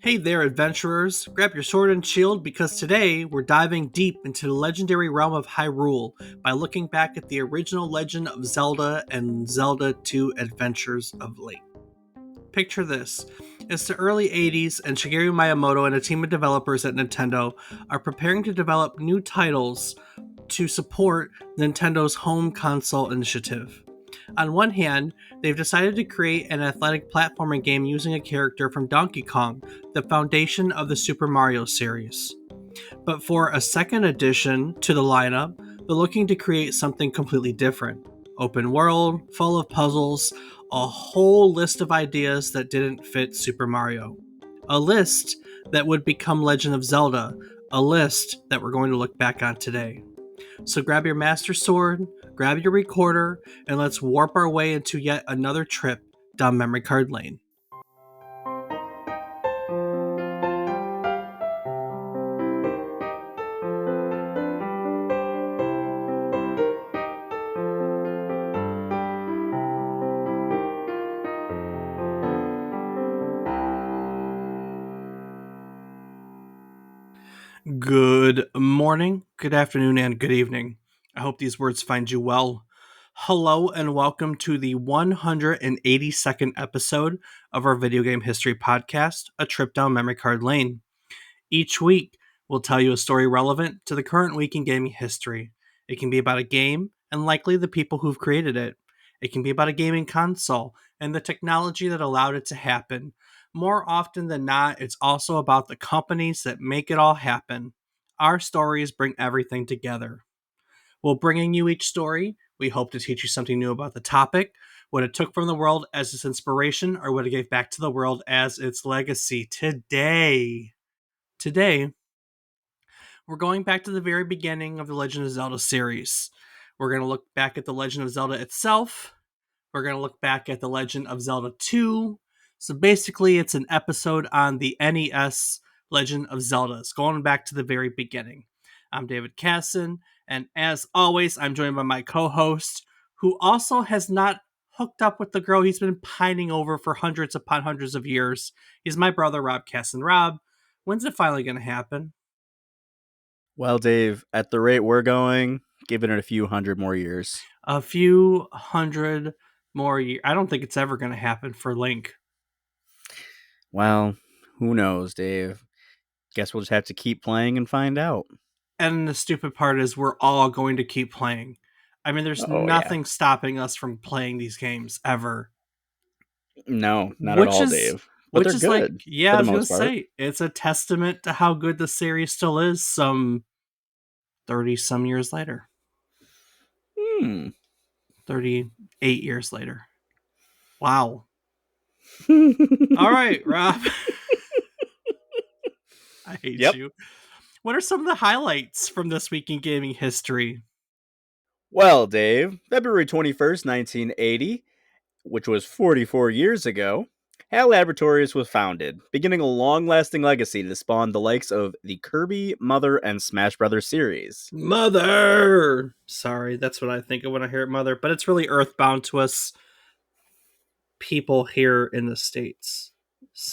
Hey there, adventurers! Grab your sword and shield because today we're diving deep into the legendary realm of Hyrule by looking back at the original Legend of Zelda and Zelda II Adventures of Link. Picture this. It's the early 80s, and Shigeru Miyamoto and a team of developers at Nintendo are preparing to develop new titles to support Nintendo's home console initiative. On one hand, they've decided to create an athletic platforming game using a character from Donkey Kong, the foundation of the Super Mario series. But for a second addition to the lineup, they're looking to create something completely different. Open world, full of puzzles, a whole list of ideas that didn't fit Super Mario. A list that would become Legend of Zelda, a list that we're going to look back on today. So grab your Master Sword, grab your recorder, and let's warp our way into yet another trip down memory card lane. Good morning, good afternoon, and good evening. I hope these words find you well. Hello, and welcome to the 182nd episode of our video game history podcast, A Trip Down Memory Card Lane. Each week, we'll tell you a story relevant to the current week in gaming history. It can be about a game, and likely the people who've created it. It can be about a gaming console, and the technology that allowed it to happen. More often than not, it's also about the companies that make it all happen. Our stories bring everything together. While bringing you each story, we hope to teach you something new about the topic, what it took from the world as its inspiration, or what it gave back to the world as its legacy. Today, we're going back to the very beginning of the Legend of Zelda series. We're going to look back at the Legend of Zelda itself. We're going to look back at the Legend of Zelda 2. So basically, it's an episode on the NES Legend of Zelda. It's going back to the very beginning. I'm David Casson, and as always, I'm joined by my co-host, who also has not hooked up with the girl he's been pining over for hundreds upon hundreds of years. He's my brother, Rob Casson. Rob, when's it finally going to happen? Well, Dave, at the rate we're going, give it a few hundred more years. A few hundred more years. I don't think it's ever going to happen for Link. Well, who knows, Dave? Guess we'll just have to keep playing and find out. And the stupid part is we're all going to keep playing. I mean, there's Oh, yeah. nothing stopping us from playing these games ever. No, not at Which all, is Dave. But which they're is like, good yeah, for I the was gonna most part. say, it's a testament to how good the series still is some 30 some years later. Hmm. 38 years later. Wow. All right, Rob. I hate Yep. you. What are some of the highlights from this week in gaming history? Well, Dave, February 21st, 1980, which was 44 years ago, HAL Laboratories was founded, beginning a long-lasting legacy to spawn the likes of the Kirby, Mother, and Smash Brothers series. Mother! Sorry, that's what I think of when I hear Mother, but it's really earthbound to us people here in the States.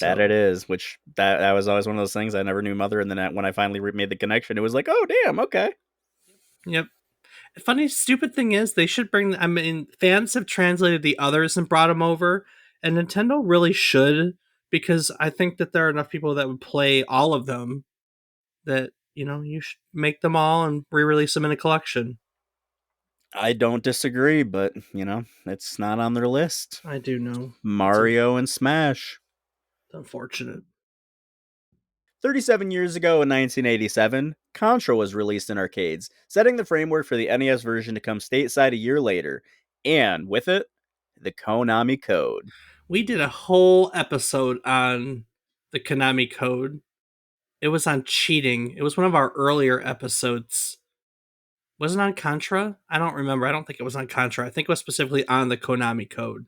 That it So, is, which that was always one of those things I never knew Mother, and then when I finally made the connection, it was like, oh damn, okay. yep. Funny, stupid thing is, they should bring. I mean, fans have translated the others and brought them over, and Nintendo really should, because I think that there are enough people that would play all of them that, you should make them all and re release them in a collection. I don't disagree, but it's not on their list. I do know. It's Mario and Smash. unfortunate. 37 years ago in 1987, Contra was released in arcades, setting the framework for the NES version to come stateside a year later, and with it, the Konami Code. We did a whole episode on the Konami code. It was on cheating. It was one of our earlier episodes. Was it on Contra? I don't remember. I don't think it was on Contra. I think it was specifically on the Konami code.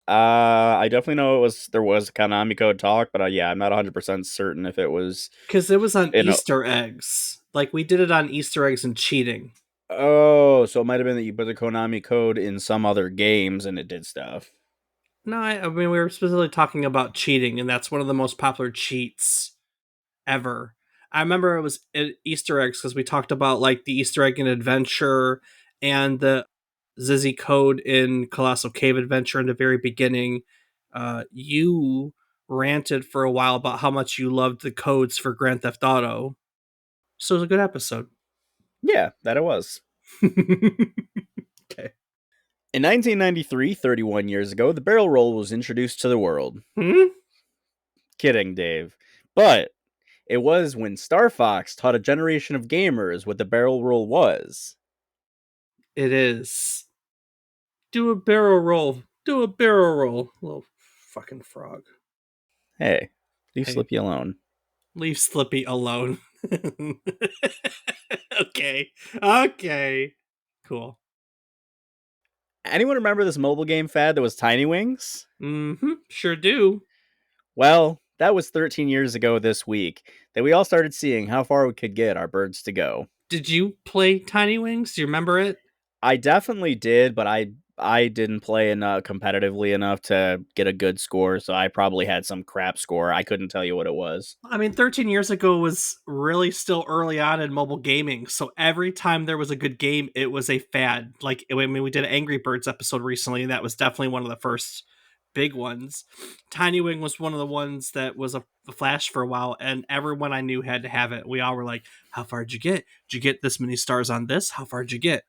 I definitely know there was a Konami Code talk, but yeah, I'm not 100% certain if it was. Because it was on You know, Easter eggs. Like, we did it on Easter eggs and cheating. oh, so it might have been that you put the Konami Code in some other games and it did stuff. No, I mean, we were specifically talking about cheating, and that's one of the most popular cheats ever. I remember it was Easter eggs because we talked about like the Easter egg in Adventure and the Zizzy code in Colossal Cave Adventure in the very beginning. You ranted for a while about how much you loved the codes for Grand Theft Auto. So it was a good episode. Yeah, that it was. Okay. In 1993, 31 years ago, the barrel roll was introduced to the world. Hmm? Kidding, Dave. But it was when Star Fox taught a generation of gamers what the barrel roll was. It is. Do a barrel roll. Do a barrel roll. Little fucking frog. Hey, leave Hey, Slippy alone. leave Slippy alone. Okay. Okay. Cool. Anyone remember this mobile game fad that was Tiny Wings? Mm-hmm. Sure do. Well, that was 13 years ago this week that we all started seeing how far we could get our birds to go. Did you play Tiny Wings? Do you remember it? I definitely did, but I didn't play competitively enough to get a good score, so I probably had some crap score. I couldn't tell you what it was. I mean, 13 years ago was really still early on in mobile gaming. So every time there was a good game, it was a fad. Like, I mean, we did an Angry Birds episode recently, and that was definitely one of the first big ones. Tiny Wing was one of the ones that was a flash for a while, and everyone I knew had to have it. We all were like, how far did you get? Did you get this many stars on this? How far did you get?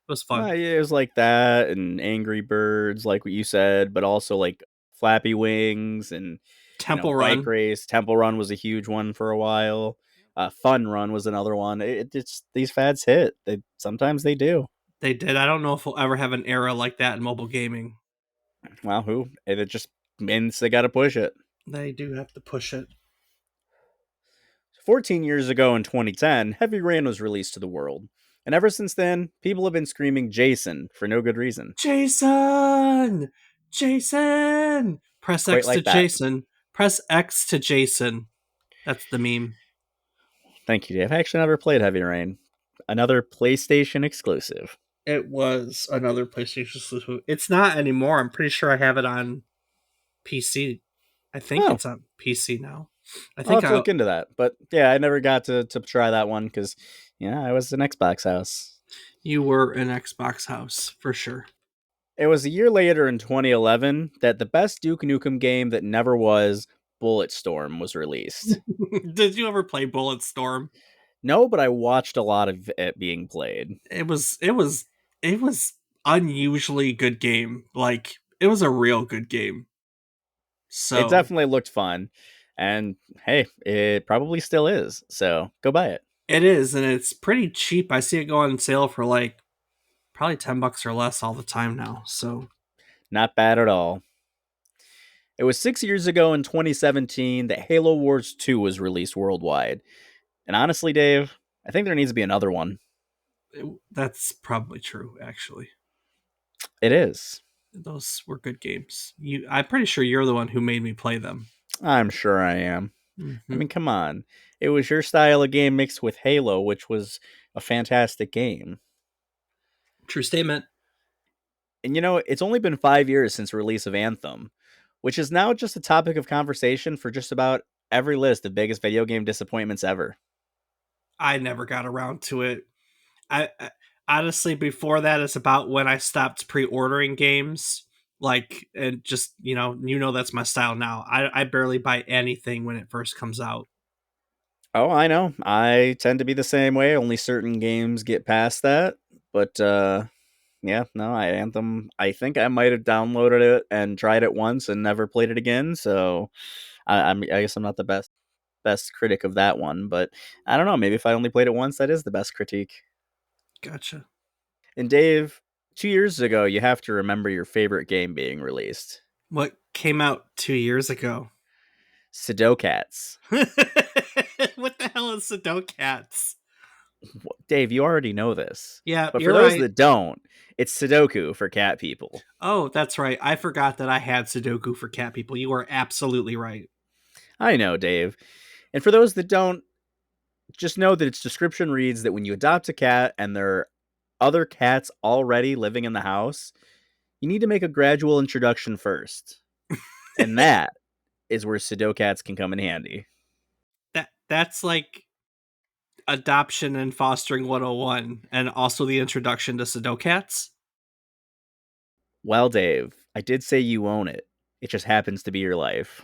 It was fun. Yeah, it was like that and Angry Birds, like what you said, but also like Flappy Wings and Temple Bike Run. Race. Temple Run was a huge one for a while. Fun Run was another one. It's these fads hit. Sometimes they do. They did. I don't know if we'll ever have an era like that in mobile gaming. Well, who? It just means they got to push it. They do have to push it. 14 years ago in 2010, Heavy Rain was released to the world. And ever since then, people have been screaming Jason for no good reason. Jason! Jason! Press Quite X to like that. Jason. Press X to Jason. That's the meme. Thank you, Dave. I actually never played Heavy Rain. Another PlayStation exclusive. It was another PlayStation exclusive. It's not anymore. I'm pretty sure I have it on PC. I think Oh, it's on PC now. I I'll think have to look into that. But yeah, I never got to try that one because, yeah, I was an Xbox house. you were an Xbox house for sure. It was a year later in 2011 that the best Duke Nukem game that never was, Bulletstorm, was released. Did you ever play Bulletstorm? No, but I watched a lot of it being played. It was unusually good game. Like it was a real good game. It So definitely looked fun. And hey, it probably still is. So go buy it. it is, and it's pretty cheap. I see it go on sale for like probably $10 or less all the time now. So Not bad at all. It was 6 years ago in 2017 that Halo Wars 2 was released worldwide. And honestly, Dave, I think there needs to be another one. that's probably true. Actually, It is. those were good games. I'm pretty sure you're the one who made me play them. I'm sure I am. I Hmm. mean, come on. It was your style of game mixed with Halo, which was a fantastic game. True statement. And it's only been 5 years since the release of Anthem, which is now just a topic of conversation for just about every list of biggest video game disappointments ever. I never got around to it. I honestly before that is about when I stopped pre-ordering games. Like and just that's my style now. I barely buy anything when it first comes out. Oh, I know. I tend to be the same way. Only certain games get past that. But yeah, no, Anthem. I think I might have downloaded it and tried it once and never played it again. So I guess I'm not the best critic of that one. But I don't know. Maybe if I only played it once, that is the best critique. Gotcha. And Dave, 2 years ago, you have to remember your favorite game being released. What came out 2 years ago? Sidocats. What the hell is Cats? Dave, you already know this. Yeah, But for you're those right. that don't, it's Sudoku for cat people. Oh, that's right. I forgot that I had Sudoku for cat people. You are absolutely right. I know, Dave. And for those that don't, just know that its description reads that when you adopt a cat and there are other cats already living in the house, you need to make a gradual introduction first. And that is where Sudocats can come in handy. That's like adoption and fostering 101 and also the introduction to Sudocats. Well, Dave, I did say you own it. It just happens to be your life.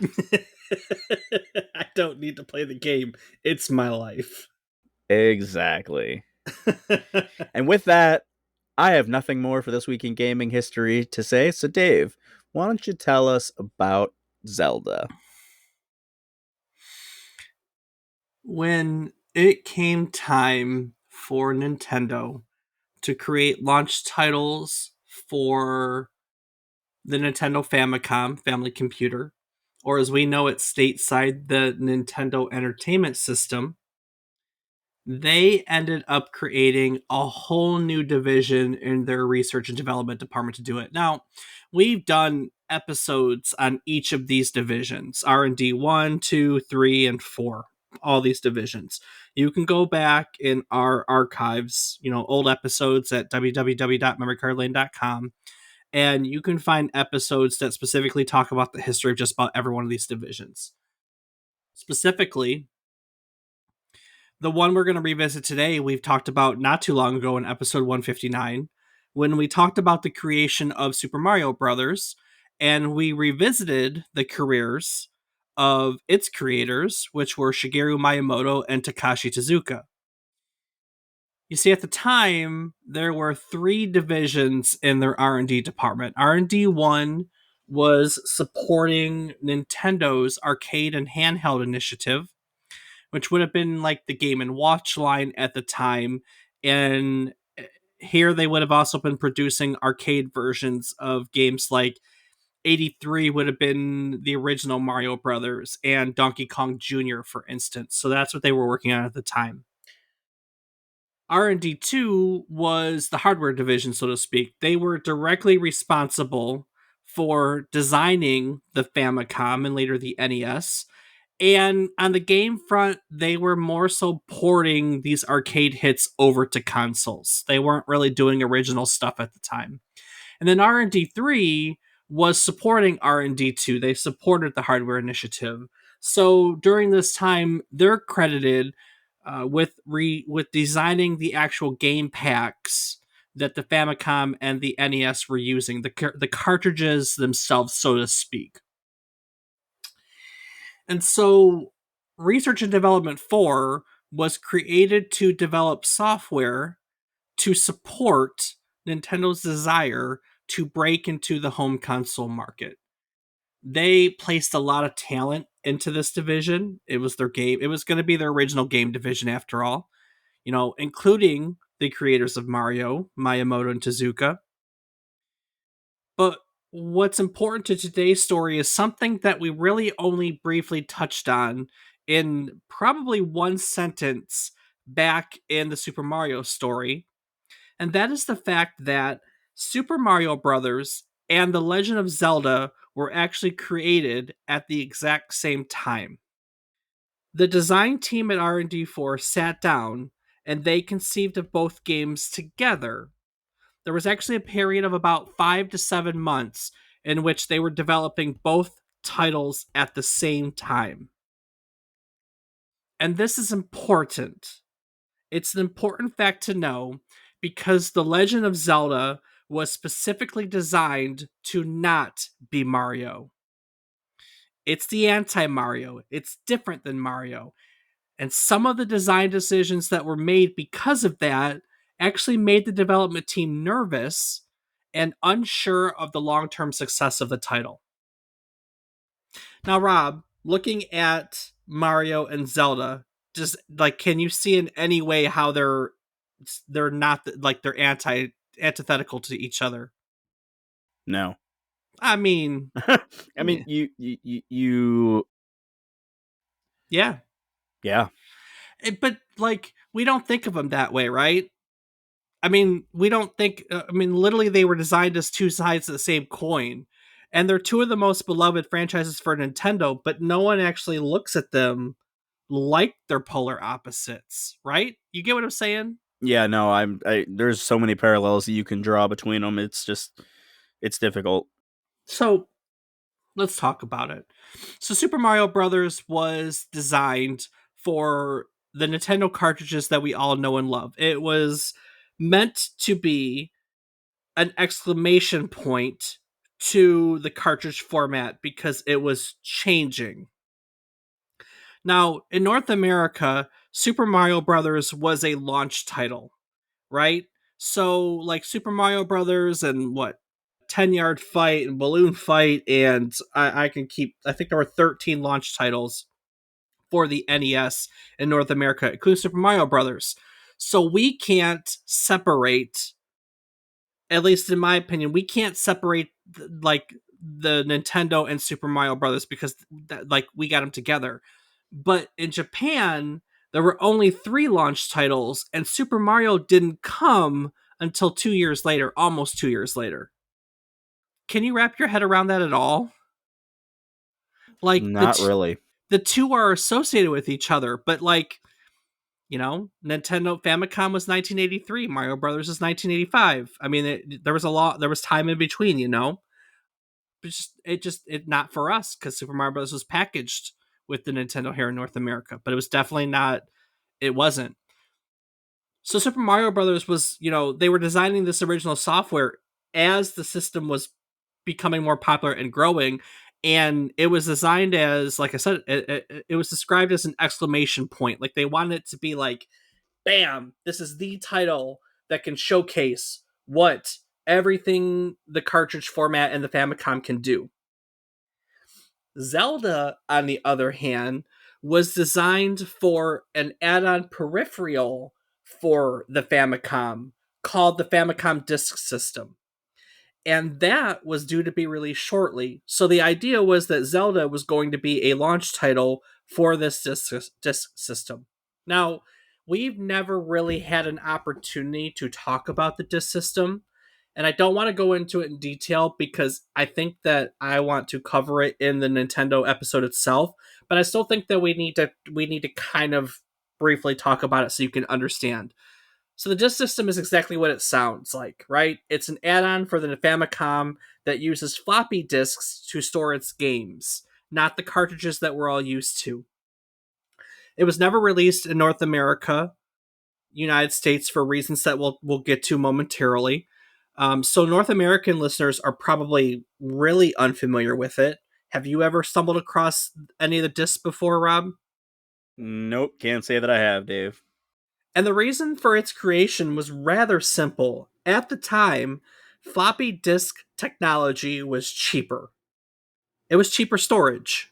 I don't need to play the game. It's my life. Exactly. And with that, I have nothing more for this week in gaming history to say. So, Dave, why don't you tell us about Zelda? When it came time for Nintendo to create launch titles for the Nintendo Famicom family computer, or as we know it stateside, the Nintendo Entertainment System, they ended up creating a whole new division in their research and development department to do it. Now, we've done episodes on each of these divisions: R&D 1, 2, 3, and 4. All these divisions. You can go back in our archives, old episodes at www.memorycardlane.com, and you can find episodes that specifically talk about the history of just about every one of these divisions. Specifically, the one we're going to revisit today, we've talked about not too long ago in episode 159, when we talked about the creation of Super Mario Brothers, and we revisited the careers of its creators, which were Shigeru Miyamoto and Takashi Tezuka. You see, at the time, there were three divisions in their R&D department. R&D 1 was supporting Nintendo's arcade and handheld initiative, which would have been like the Game and Watch line at the time. And here they would have also been producing arcade versions of games like 83 would have been the original Mario Brothers and Donkey Kong Jr., for instance. So that's what they were working on at the time. R&D 2 was the hardware division, so to speak. They were directly responsible for designing the Famicom and later the NES. And on the game front, they were more so porting these arcade hits over to consoles. They weren't really doing original stuff at the time. And then R&D 3 was supporting R&D 2. They supported the hardware initiative. So during this time, they're credited with designing the actual game packs that the Famicom and the NES were using, the cartridges themselves, so to speak. And so Research and Development 4 was created to develop software to support Nintendo's desire to break into the home console market. They placed a lot of talent into this division. It was their game. It was going to be their original game division after all, including the creators of Mario, Miyamoto and Tezuka. But what's important to today's story is something that we really only briefly touched on in probably one sentence back in the Super Mario story, and that is the fact that Super Mario Brothers and The Legend of Zelda were actually created at the exact same time. The design team at R&D 4 sat down and they conceived of both games together. There was actually a period of about 5 to 7 months in which they were developing both titles at the same time. And this is important. It's an important fact to know because The Legend of Zelda was specifically designed to not be Mario. It's the anti Mario, it's different than Mario. And some of the design decisions that were made because of that actually made the development team nervous and unsure of the long term success of the title. Now, Rob, looking at Mario and Zelda, just like, can you see in any way how they're not like they're antithetical to each other? No. I mean, I mean, yeah, yeah. yeah. But like, we don't think of them that way, right? I mean, we don't think. I mean, literally, they were designed as two sides of the same coin, and they're two of the most beloved franchises for Nintendo. But no one actually looks at them like they're polar opposites, right? You get what I'm saying? Yeah, no, there's so many parallels that you can draw between them. It's difficult. So Let's talk about it. So Super Mario Brothers was designed for the Nintendo cartridges that we all know and love. It was meant to be an exclamation point to the cartridge format because it was changing. Now, in North America, Super Mario Brothers was a launch title, right? So, like Super Mario Brothers and what 10-yard fight and balloon fight, and I can keep. I think there were 13 launch titles for the NES in North America, including Super Mario Brothers. So we can't separate, at least in my opinion, we can't separate like the Nintendo and Super Mario Brothers because like we got them together. But in Japan, there were only 3 launch titles, and Super Mario didn't come until 2 years later, almost 2 years later. Can you wrap your head around that at all? Like Not really. the two are associated with each other, but like Nintendo Famicom was 1983, Mario Brothers is 1985. I mean, there was a lot, there was time in between, it not for us because Super Mario Bros. Was packaged with the Nintendo here in North America, but it was definitely not. It wasn't. So Super Mario Brothers was, they were designing this original software as the system was becoming more popular and growing, and it was designed as, like I said, it was described as an exclamation point. Like they wanted it to be like, bam, this is the title that can showcase what everything the cartridge format and the Famicom can do. Zelda, on the other hand, was designed for an add on peripheral for the Famicom called the Famicom Disk System. And that was due to be released shortly. So the idea was that Zelda was going to be a launch title for this disk system. Now, we've never really had an opportunity to talk about the disk system, and I don't want to go into it in detail because I think that I want to cover it in the Nintendo episode itself, but I still think that we need to kind of briefly talk about it so you can understand. So the disk system is exactly what it sounds like, right? It's an add-on for the Famicom that uses floppy disks to store its games, not the cartridges that we're all used to. It was never released in North America, United States, for reasons that we'll get to momentarily. So North American listeners are probably really unfamiliar with it. Have you ever stumbled across any of the discs before, Rob? Nope, can't say that I have, Dave. And the reason for its creation was rather simple. At the time, floppy disk technology was cheaper. It was cheaper storage.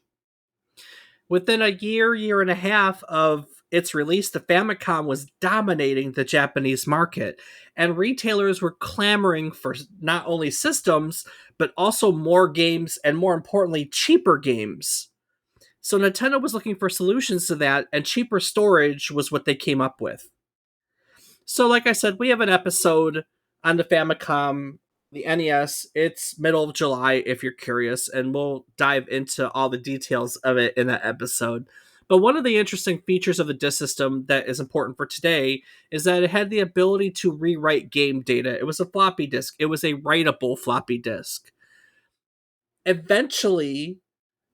Within a year and a half of its release, the Famicom was dominating the Japanese market, and retailers were clamoring for not only systems, but also more games and, more importantly, cheaper games. So Nintendo was looking for solutions to that, and cheaper storage was what they came up with. So, like I said, we have an episode on the Famicom, the NES. It's middle of July, if you're curious, and we'll dive into all the details of it in that episode. But one of the interesting features of the disk system that is important for today is that it had the ability to rewrite game data. It was a floppy disk, it was a writable floppy disk. Eventually,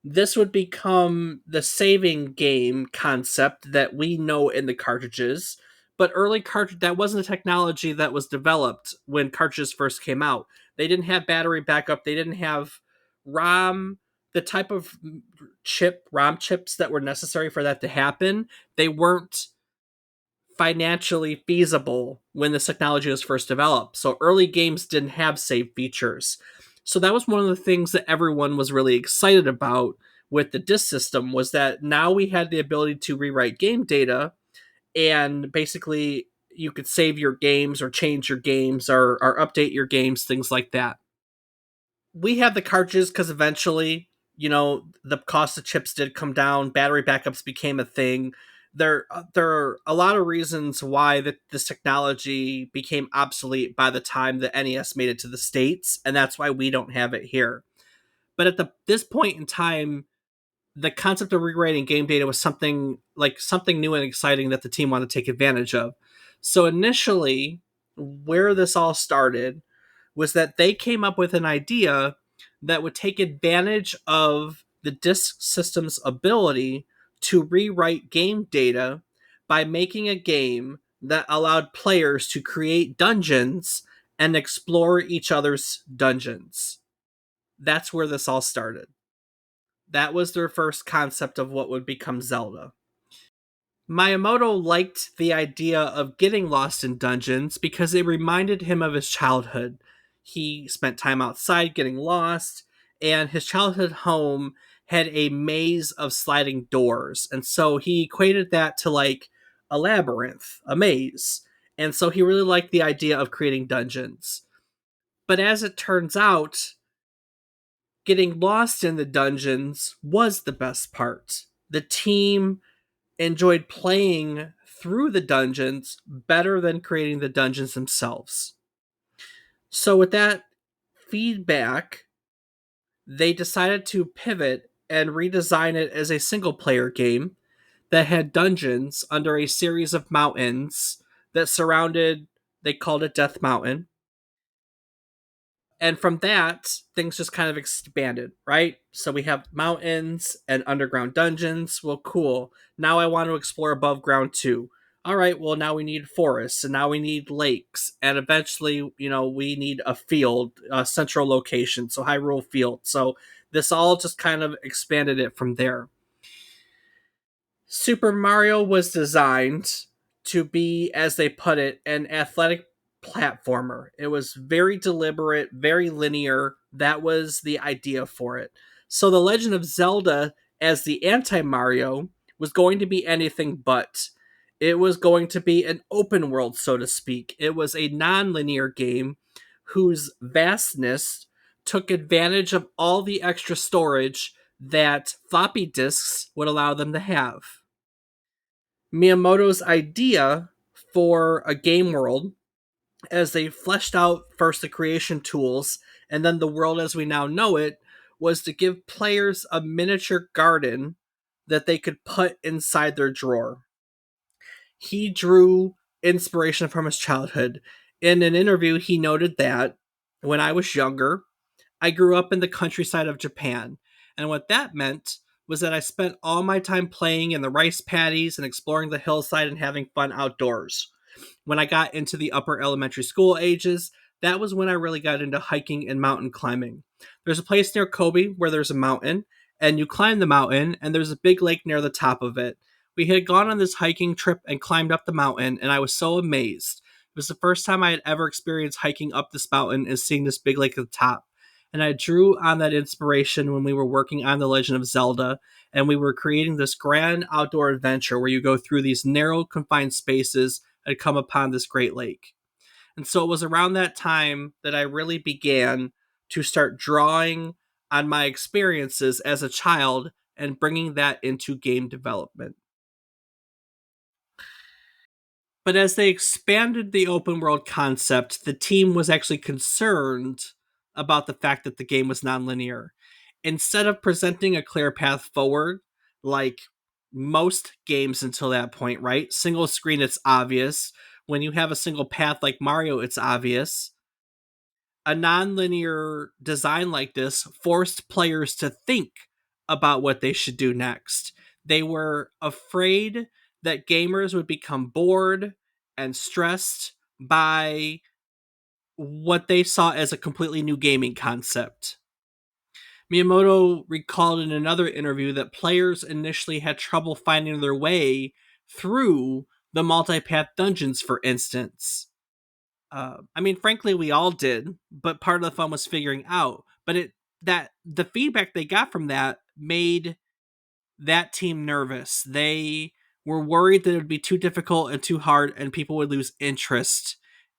this would become the saving game concept that we know in the cartridges, but early cartridge that wasn't a technology that was developed when cartridges first came out. They didn't have battery backup, they didn't have rom the type of rom chips that were necessary for that to happen. They weren't financially feasible when this technology was first developed. So early games didn't have save features. So that was one of the things that everyone was really excited about with the disk system, was that now we had the ability to rewrite game data, and basically you could save your games or change your games, or update your games, things like that. We have the cartridges because eventually, the cost of chips did come down. Battery backups became a thing. There are a lot of reasons why this technology became obsolete by the time the NES made it to the States, and that's why we don't have it here. But at this point in time, the concept of rewriting game data was something new and exciting that the team wanted to take advantage of. So initially, where this all started was that they came up with an idea that would take advantage of the disk system's ability to rewrite game data by making a game that allowed players to create dungeons and explore each other's dungeons. That's where this all started. That was their first concept of what would become Zelda. Miyamoto liked the idea of getting lost in dungeons because it reminded him of his childhood. He spent time outside getting lost, and his childhood home had a maze of sliding doors. And so he equated that to like a labyrinth, a maze. And so he really liked the idea of creating dungeons. But as it turns out, getting lost in the dungeons was the best part. The team enjoyed playing through the dungeons better than creating the dungeons themselves. So, with that feedback, they decided to pivot and redesign it as a single player game that had dungeons under a series of mountains that surrounded, they called it Death Mountain. And from that, things just kind of expanded, right? So we have mountains and underground dungeons. Well, cool. Now I want to explore above ground too. All right, well, now we need forests, and now we need lakes, and eventually, we need a field, a central location, so Hyrule Field. So this all just kind of expanded it from there. Super Mario was designed to be, as they put it, an athletic platformer. It was very deliberate, very linear. That was the idea for it. So The Legend of Zelda, as the anti Mario, was going to be anything but. It was going to be an open world, so to speak. It was a non linear game whose vastness took advantage of all the extra storage that floppy disks would allow them to have. Miyamoto's idea for a game world, as they fleshed out first the creation tools and then the world as we now know it, was to give players a miniature garden that they could put inside their drawer. He drew inspiration from his childhood. In an interview, he noted that when I was younger, I grew up in the countryside of Japan. And what that meant was that I spent all my time playing in the rice paddies and exploring the hillside and having fun outdoors. When I got into the upper elementary school ages, that was when I really got into hiking and mountain climbing. There's a place near Kobe where there's a mountain, and you climb the mountain, and there's a big lake near the top of it. We had gone on this hiking trip and climbed up the mountain, and I was so amazed. It was the first time I had ever experienced hiking up this mountain and seeing this big lake at the top. And I drew on that inspiration when we were working on The Legend of Zelda, and we were creating this grand outdoor adventure where you go through these narrow, confined spaces and come upon this great lake. And so it was around that time that I really began to start drawing on my experiences as a child and bringing that into game development. But as they expanded the open world concept, the team was actually concerned about the fact that the game was nonlinear. Instead of presenting a clear path forward, like most games until that point, right? Single screen, it's obvious. When you have a single path like Mario, it's obvious. A nonlinear design like this forced players to think about what they should do next. They were afraid that gamers would become bored and stressed by what they saw as a completely new gaming concept. Miyamoto recalled in another interview that players initially had trouble finding their way through the multipath dungeons, for instance. I mean, frankly, we all did, but part of the fun was figuring out. But that the feedback they got from that made that team nervous. They were worried that it would be too difficult and too hard, and people would lose interest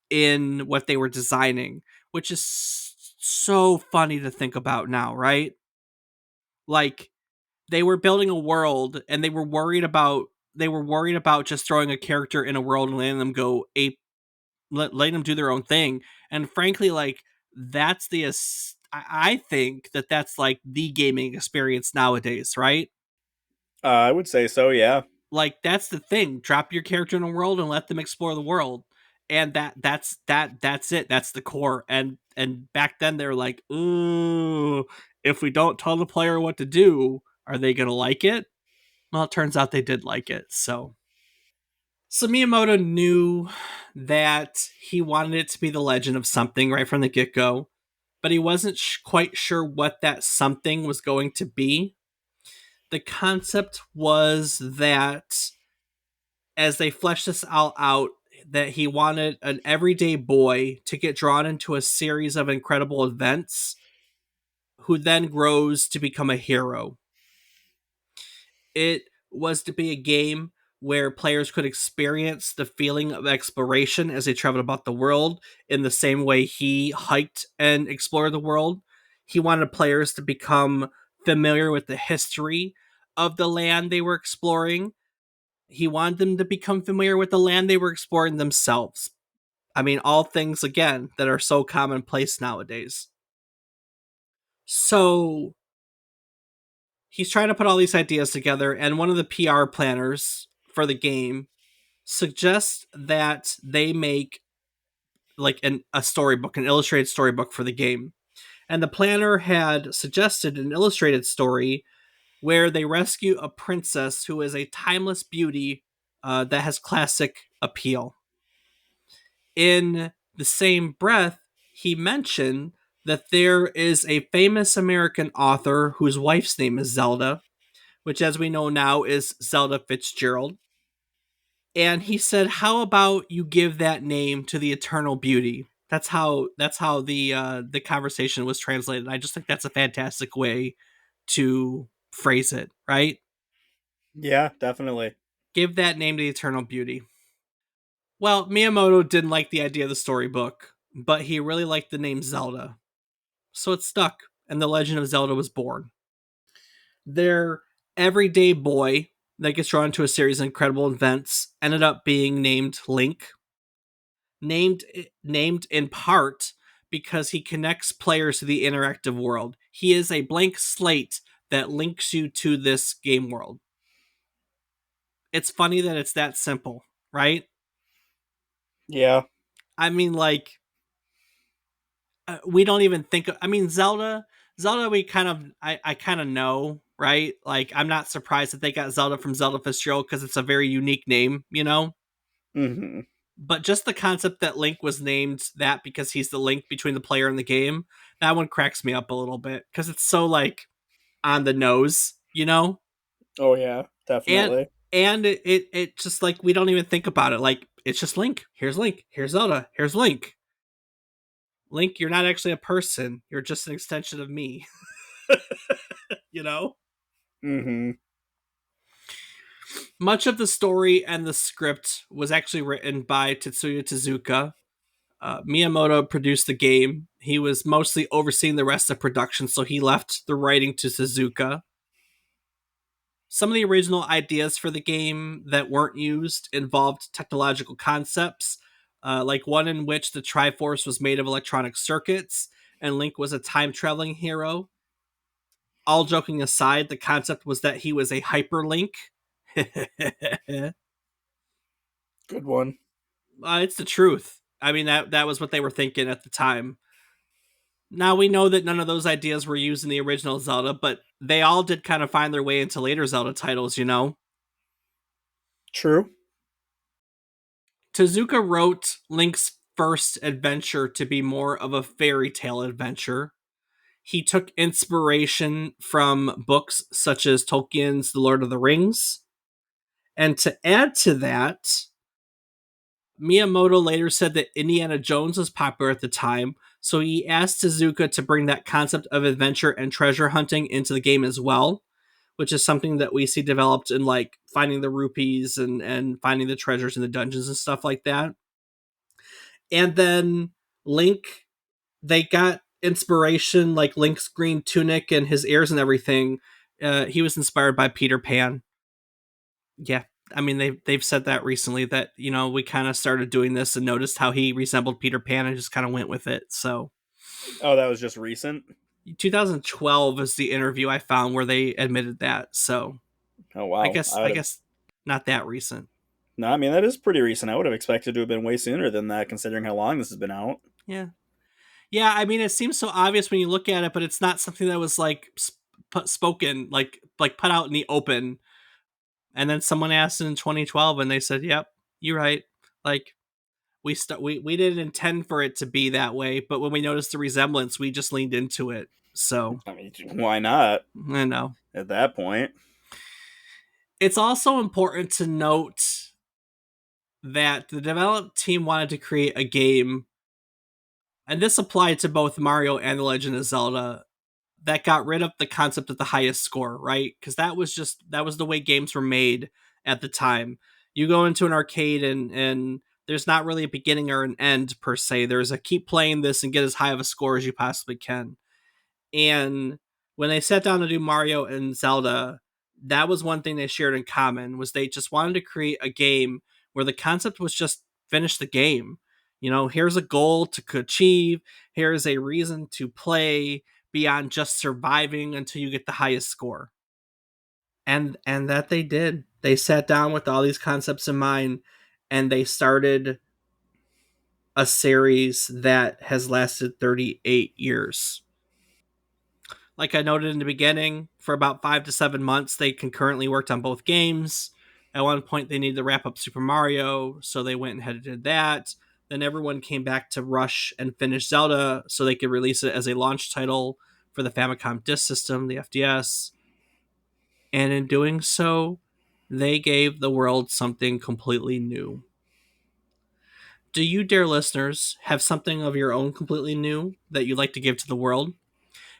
in what they were designing, which is so funny to think about now, right? Like they were building a world, and they were worried about just throwing a character in a world and letting them go ape, letting them do their own thing. And frankly, like that's I think that that's like the gaming experience nowadays, right? I would say so, yeah. Like that's the thing. Drop your character in a world and let them explore the world. And that's it. That's the core. And And back then they were like, ooh, if we don't tell the player what to do, are they gonna like it? Well, it turns out they did like it. So Miyamoto knew that he wanted it to be the legend of something right from the get go, but he wasn't quite sure what that something was going to be. The concept was that as they fleshed this all out, that he wanted an everyday boy to get drawn into a series of incredible events who then grows to become a hero. It was to be a game where players could experience the feeling of exploration as they traveled about the world in the same way he hiked and explored the world. He wanted players to become familiar with the history of the land they were exploring. He wanted them to become familiar with the land they were exploring themselves. I mean, all things, again, that are so commonplace nowadays. So he's trying to put all these ideas together, and one of the PR planners for the game suggests that they make like a storybook, an illustrated storybook for the game. And the planner had suggested an illustrated story where they rescue a princess who is a timeless beauty that has classic appeal. In the same breath, he mentioned that there is a famous American author whose wife's name is Zelda, which, as we know now, is Zelda Fitzgerald. And he said, "How about you give that name to the Eternal Beauty?" That's how the conversation was translated. I just think that's a fantastic way to phrase it, right? Yeah, definitely. Give that name to the Eternal Beauty. Well, Miyamoto didn't like the idea of the storybook, but he really liked the name Zelda. So it stuck, and the Legend of Zelda was born. Their everyday boy that gets drawn into a series of incredible events ended up being named Link, named named in part because he connects players to the interactive world. He is a blank slate that links you to this game world. It's funny that it's that simple, right? Yeah. I mean, like, we don't even think of, I mean, Zelda we kind of, I kind of know, right? Like, I'm not surprised that they got Zelda from Zelda Fitzgerald because it's a very unique name, you know. Mm-hmm. But just the concept that Link was named that because he's the link between the player and the game, that one cracks me up a little bit because it's so like on the nose, you know. Oh yeah, and definitely. and it just like we don't even think about it, like it's just Link. Here's Zelda, here's Link. Link, you're not actually a person, you're just an extension of me. You know, Mm-hmm. much of the story and the script was actually written by Tetsuya Tezuka. Miyamoto produced the game. He was mostly overseeing the rest of production, so he left the writing to Tezuka. Some of the original ideas for the game that weren't used involved technological concepts, like one in which the Triforce was made of electronic circuits and Link was a time traveling hero. All joking aside, the concept was that he was a hyperlink. Good one. It's the truth. I mean, that was what they were thinking at the time. Now we know that none of those ideas were used in the original Zelda, but they all did kind of find their way into later Zelda titles, you know? True. Tezuka wrote Link's first adventure to be more of a fairy tale adventure. He took inspiration from books such as Tolkien's The Lord of the Rings. And to add to that, Miyamoto later said that Indiana Jones was popular at the time, so he asked Tezuka to bring that concept of adventure and treasure hunting into the game as well, which is something that we see developed in like finding the rupees and finding the treasures in the dungeons and stuff like that. And then Link, they got inspiration like Link's green tunic and his ears and everything. He was inspired by Peter Pan. Yeah, I mean they've said that recently that we kind of started doing this and noticed how he resembled Peter Pan and just kind of went with it. So Oh, that was just recent. 2012 is the interview I found where they admitted that. So Oh I wow. guess I I would have. guess not that recent. No, I mean that is pretty recent. I would have expected to have been way sooner than that, considering how long this has been out. Yeah, Yeah, I mean, it seems so obvious when you look at it, but it's not something that was like spoken, like put out in the open. And then someone asked in 2012, and they said, "Yep, you're right." Like we didn't intend for it to be that way, but when we noticed the resemblance, we just leaned into it. So I mean, why not I know. at that point? It's also important to note that the development team wanted to create a game, and this applied to both Mario and The Legend of Zelda, that got rid of the concept of the highest score, right? Because that was the way games were made at the time. You go into an arcade and there's not really a beginning or an end per se. There's a keep playing this and get as high of a score as you possibly can. And when they sat down to do Mario and Zelda, that was one thing they shared in common, was they just wanted to create a game where the concept was just finish the game. You know, here's a goal to achieve, here's a reason to play beyond just surviving until you get the highest score. And that they did. They sat down with all these concepts in mind, and they started a series that has lasted 38 years. Like I noted in the beginning, for about 5 to 7 months, they concurrently worked on both games. At one point, they needed to wrap up Super Mario, so they went ahead and did that. Then everyone came back to rush and finish Zelda so they could release it as a launch title for the Famicom Disk System, the FDS. And in doing so, they gave the world something completely new. Do you, dear listeners, have something of your own completely new that you'd like to give to the world?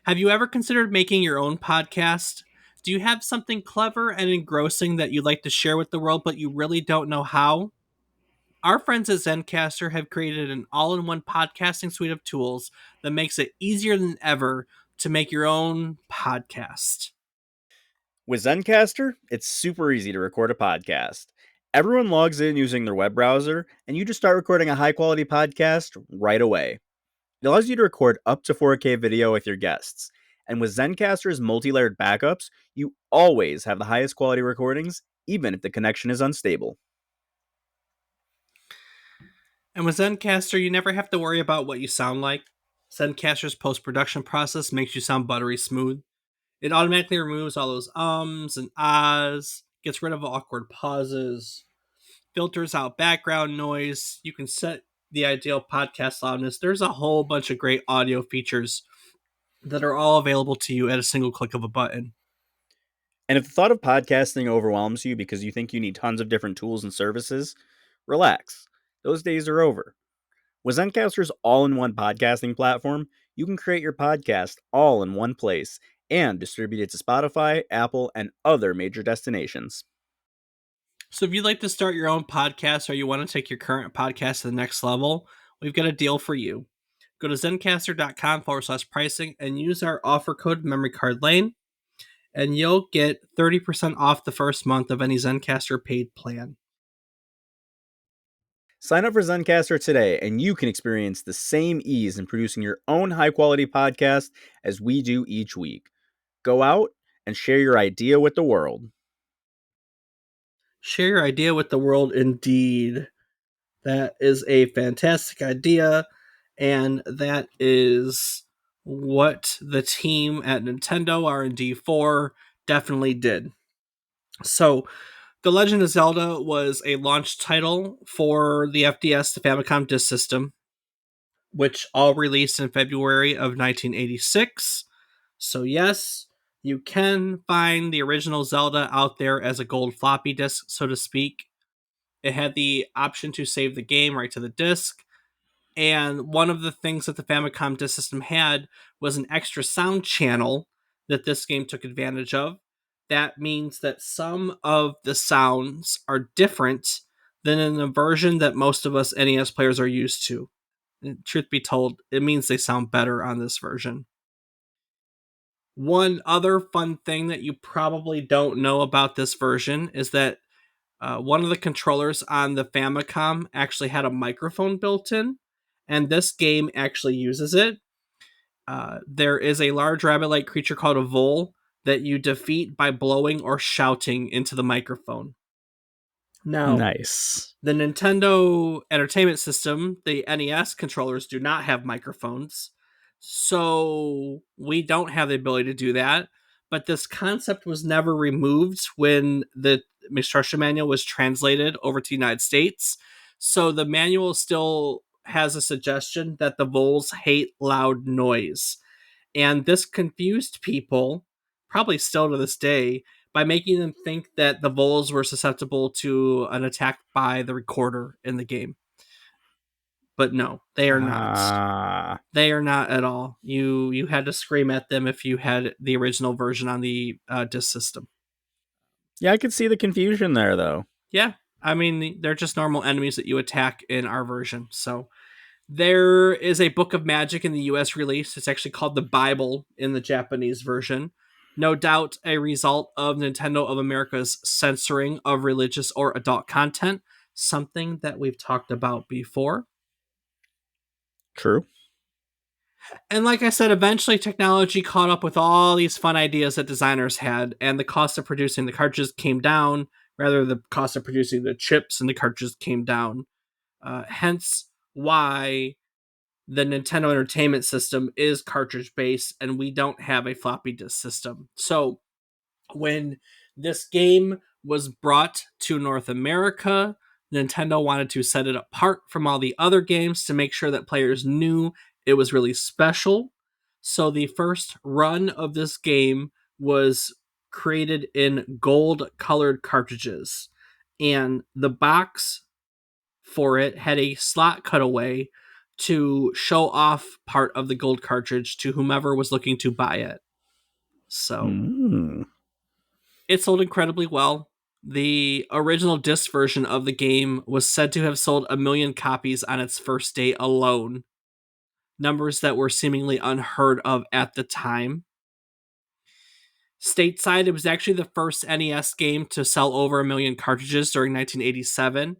Have you ever considered making your own podcast? Do you have something clever and engrossing that you'd like to share with the world, but you really don't know how? Our friends at Zencaster have created an all in one podcasting suite of tools that makes it easier than ever to make your own podcast. With Zencaster, it's super easy to record a podcast. Everyone logs in using their web browser, and you just start recording a high quality podcast right away. It allows you to record up to 4K video with your guests. And with Zencaster's multi layered backups, you always have the highest quality recordings, even if the connection is unstable. And with Zencaster, you never have to worry about what you sound like. Zencaster's post production process makes you sound buttery smooth. It automatically removes all those ums and ahs, gets rid of awkward pauses, filters out background noise. You can set the ideal podcast loudness. There's a whole bunch of great audio features that are all available to you at a single click of a button. And if the thought of podcasting overwhelms you because you think you need tons of different tools and services, relax. Those days are over. With Zencaster's all in one podcasting platform, you can create your podcast all in one place and distribute it to Spotify, Apple, and other major destinations. So if you'd like to start your own podcast or you want to take your current podcast to the next level, we've got a deal for you. Go to zencaster.com/pricing and use our offer code memory card lane, and you'll get 30% off the first month of any Zencaster paid plan. Sign up for Zencaster today, and you can experience the same ease in producing your own high quality podcast as we do each week. Go out and share your idea with the world. Share your idea with the world, indeed. That is a fantastic idea, and that is what the team at Nintendo R&D 4 definitely did. So, The Legend of Zelda was a launch title for the FDS, the Famicom Disk System, which all released in February of 1986. So, yes, you can find the original Zelda out there as a gold floppy disk, so to speak. It had the option to save the game right to the disk. And one of the things that the Famicom Disk System had was an extra sound channel that this game took advantage of. That means that some of the sounds are different than in the version that most of us NES players are used to. And truth be told, it means they sound better on this version. One other fun thing that you probably don't know about this version is that one of the controllers on the Famicom actually had a microphone built in, and this game actually uses it. There is a large rabbit-like creature called a vole that you defeat by blowing or shouting into the microphone. Now, Nice. the Nintendo Entertainment System, the NES controllers do not have microphones. So we don't have the ability to do that. But this concept was never removed when the instruction manual was translated over to the United States. So the manual still has a suggestion that the voles hate loud noise. And this confused people, probably still to this day, by making them think that the voles were susceptible to an attack by the recorder in the game. But no, they are not. Ah. They are not at all. You had to scream at them if you had the original version on the disc system. Yeah, I could see the confusion there, though. Yeah, I mean they're just normal enemies that you attack in our version. So there is a book of magic in the US release. It's actually called the Bible in the Japanese version. No doubt a result of Nintendo of America's censoring of religious or adult content, something that we've talked about before. True. And like I said, eventually technology caught up with all these fun ideas that designers had, and the cost of producing the cartridges came down. Rather, the cost of producing the chips and the cartridges came down. Hence, why the Nintendo Entertainment System is cartridge based, and we don't have a floppy disk system. So, when this game was brought to North America, Nintendo wanted to set it apart from all the other games to make sure that players knew it was really special. So the first run of this game was created in gold colored cartridges. And the box for it had a slot cutaway to show off part of the gold cartridge to whomever was looking to buy it. So Mm. it sold incredibly well. The original disc version of the game was said to have sold 1 million copies on its first day alone, numbers that were seemingly unheard of at the time. Stateside, it was actually the first NES game to sell over 1 million cartridges during 1987.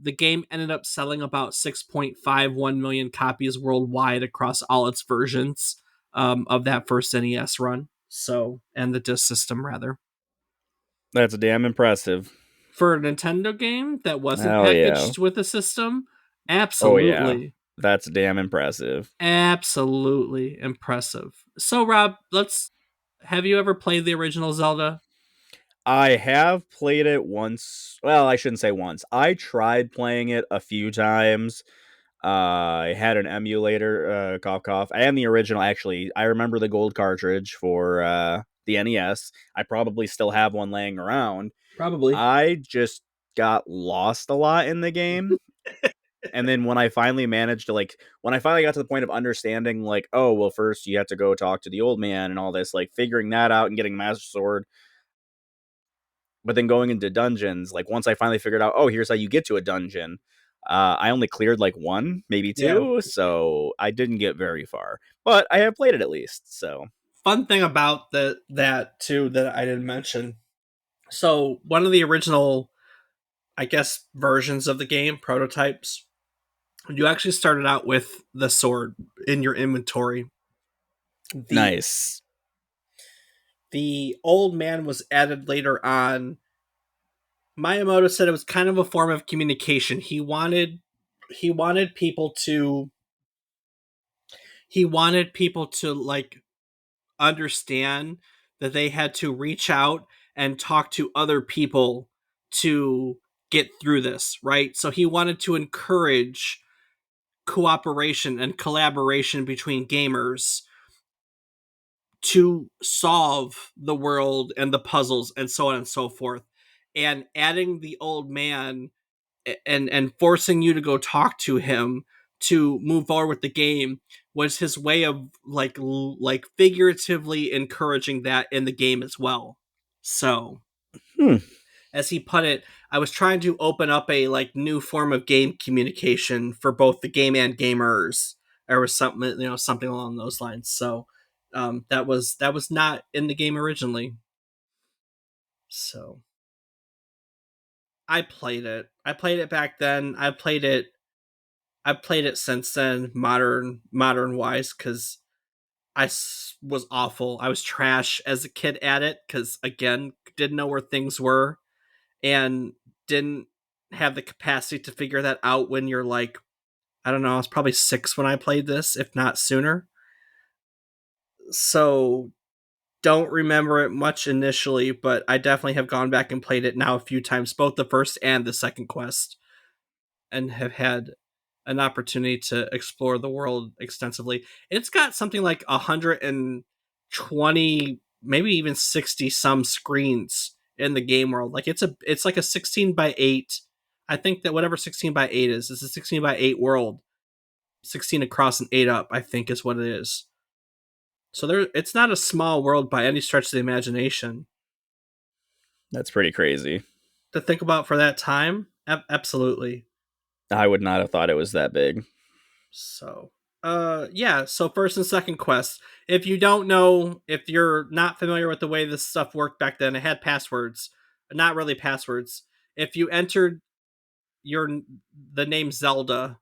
The game ended up selling about 6.51 million copies worldwide across all its versions of that first NES run. So, and the disc system, rather. That's damn impressive. For a Nintendo game that wasn't Hell yeah. packaged with a system, Oh, yeah. absolutely, That's damn impressive. absolutely impressive. So, Rob, let's have you ever played the original Zelda? I have played it once. Well, I shouldn't say once. I tried playing it a few times. I had an emulator, cough cough, and the original. Actually, I remember the gold cartridge for the NES. I probably still have one laying around. Probably. I just got lost a lot in the game. And then when I finally managed to when I finally got to the point of understanding, like, oh, well, first you have to go talk to the old man and all this, like figuring that out and getting Master Sword, but then going into dungeons, like once I finally figured out, oh, here's how you get to a dungeon. I only cleared like one, maybe Yeah. two, so I didn't get very far. But I have played it at least. So Fun thing about that too that I didn't mention. So one of the original, I guess, versions of the game, prototypes, you actually started out with the sword in your inventory. The nice. the old man was added later on. Miyamoto said it was kind of a form of communication. He wanted people to he wanted people to like understand that they had to reach out and talk to other people to get through this, right? So he wanted to encourage cooperation and collaboration between gamers to solve the world and the puzzles and so on and so forth. And adding the old man and forcing you to go talk to him to move forward with the game was his way of like figuratively encouraging that in the game as well. So, Hmm. as he put it, I was trying to open up a like new form of game communication for both the game and gamers, or something, something along those lines. So, that was not in the game originally. So, I played it. I played it back then. I've played it since then, modern wise, because was awful. I was trash as a kid at it because again didn't know where things were and didn't have the capacity to figure that out when you're like, I don't know, I was probably 6 when I played this, if not sooner. So don't remember it much initially, but I definitely have gone back and played it now a few times, both the first and the second quest, and have had an opportunity to explore the world extensively. It's got something like 120, maybe even 60 some screens in the game world. Like it's like a 16 by 8. I think that whatever 16 by 8 is, it's a 16 by 8 world. 16 across and 8 up, I think is what it is. So it's not a small world by any stretch of the imagination. That's pretty crazy. To think about for that time, absolutely. I would not have thought it was that big. So, yeah. So first and second quest. If you don't know, if you're not familiar with the way this stuff worked back then, it had passwords. Not really passwords. If you entered your the name Zelda,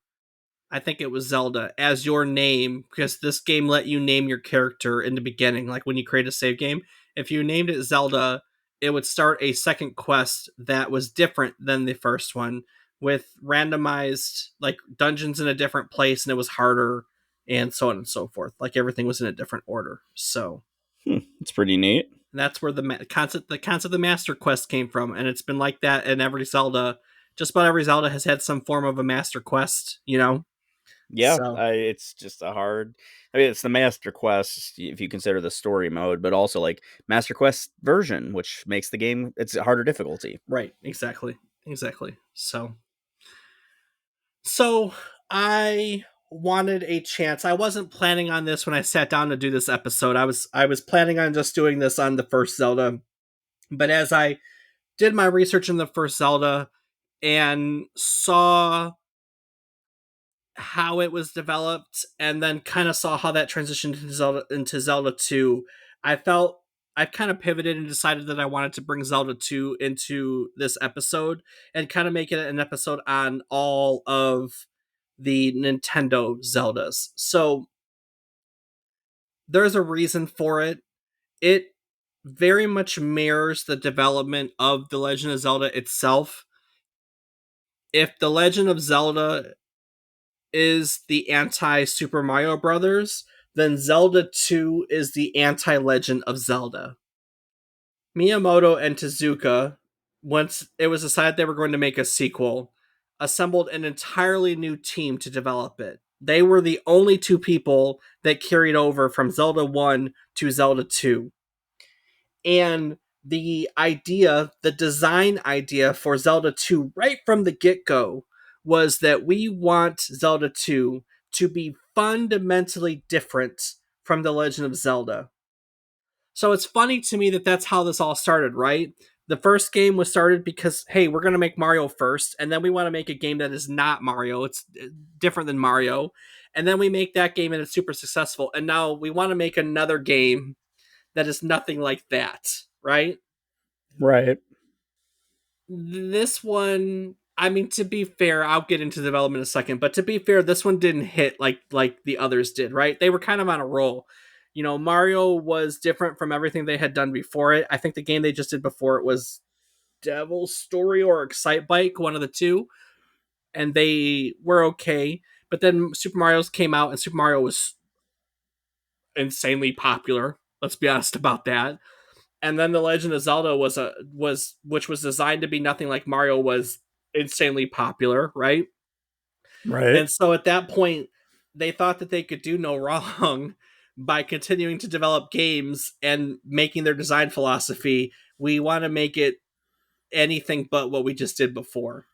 I think it was Zelda, as your name, because this game let you name your character in the beginning, like when you create a save game. If you named it Zelda, it would start a second quest that was different than the first one, with randomized like dungeons in a different place, and it was harder, and so on and so forth. Like everything was in a different order. So It's pretty neat. that's where the concept of the Master Quest came from, and it's been like that in every Zelda. Just about every Zelda has had some form of a Master Quest, you know. Yeah, So it's just a hard. I mean, it's the Master Quest if you consider the story mode, but also like Master Quest version, which makes the game it's a harder difficulty. right, exactly. So I wanted a chance. I wasn't planning on this when I sat down to do this episode. I was planning on just doing this on the first Zelda, but as I did my research in the first Zelda and saw how it was developed and then kind of saw how that transitioned into Zelda 2, I felt I kind of pivoted and decided that I wanted to bring Zelda 2 into this episode and kind of make it an episode on all of the Nintendo Zeldas. So there's a reason for it. It very much mirrors the development of The Legend of Zelda itself. If The Legend of Zelda is the anti Super Mario Brothers, then Zelda 2 is the anti Legend of Zelda. Miyamoto and Tezuka, once it was decided they were going to make a sequel, assembled an entirely new team to develop it. They were the only two people that carried over from Zelda 1 to Zelda 2. And the design idea for Zelda 2 right from the get go was that we want Zelda 2 to be fundamentally different from The Legend of Zelda. So it's funny to me that that's how this all started, right? The first game was started because, hey, we're going to make Mario first, and then we want to make a game that is not Mario. It's different than Mario. And then we make that game and it's super successful. And now we want to make another game that is nothing like that, right? Right. This one, I mean, to be fair, I'll get into development in a second, but to be fair, this one didn't hit like the others did, right? They were kind of on a roll. You know, Mario was different from everything they had done before it. I think the game they just did before it was Devil's Story or Excite Bike, one of the two, and they were okay. But then Super Mario's came out, and Super Mario was insanely popular. Let's be honest about that. And then the Legend of Zelda was which was designed to be nothing like Mario was insanely popular, right? Right. And so at that point, they thought that they could do no wrong by continuing to develop games and making their design philosophy. We want to make it anything but what we just did before.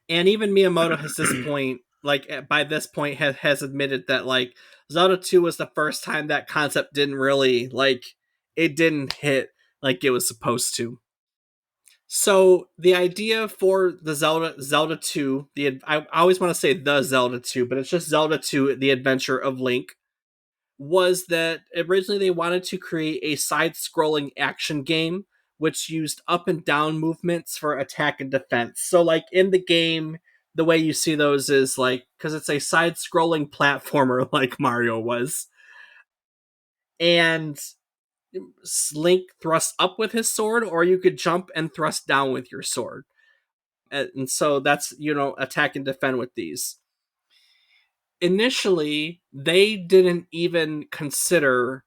And even Miyamoto has this point, like by this point, has admitted that like Zelda 2 was the first time that concept didn't really it didn't hit like it was supposed to. So the idea for the Zelda 2, I always want to say the Zelda 2, but it's just Zelda 2, The Adventure of Link, was that originally they wanted to create a side-scrolling action game which used up and down movements for attack and defense. So like in the game, the way you see those is like because it's a side-scrolling platformer like Mario was, and Link thrusts up with his sword, or you could jump and thrust down with your sword. And so that's attack and defend with these. Initially, they didn't even consider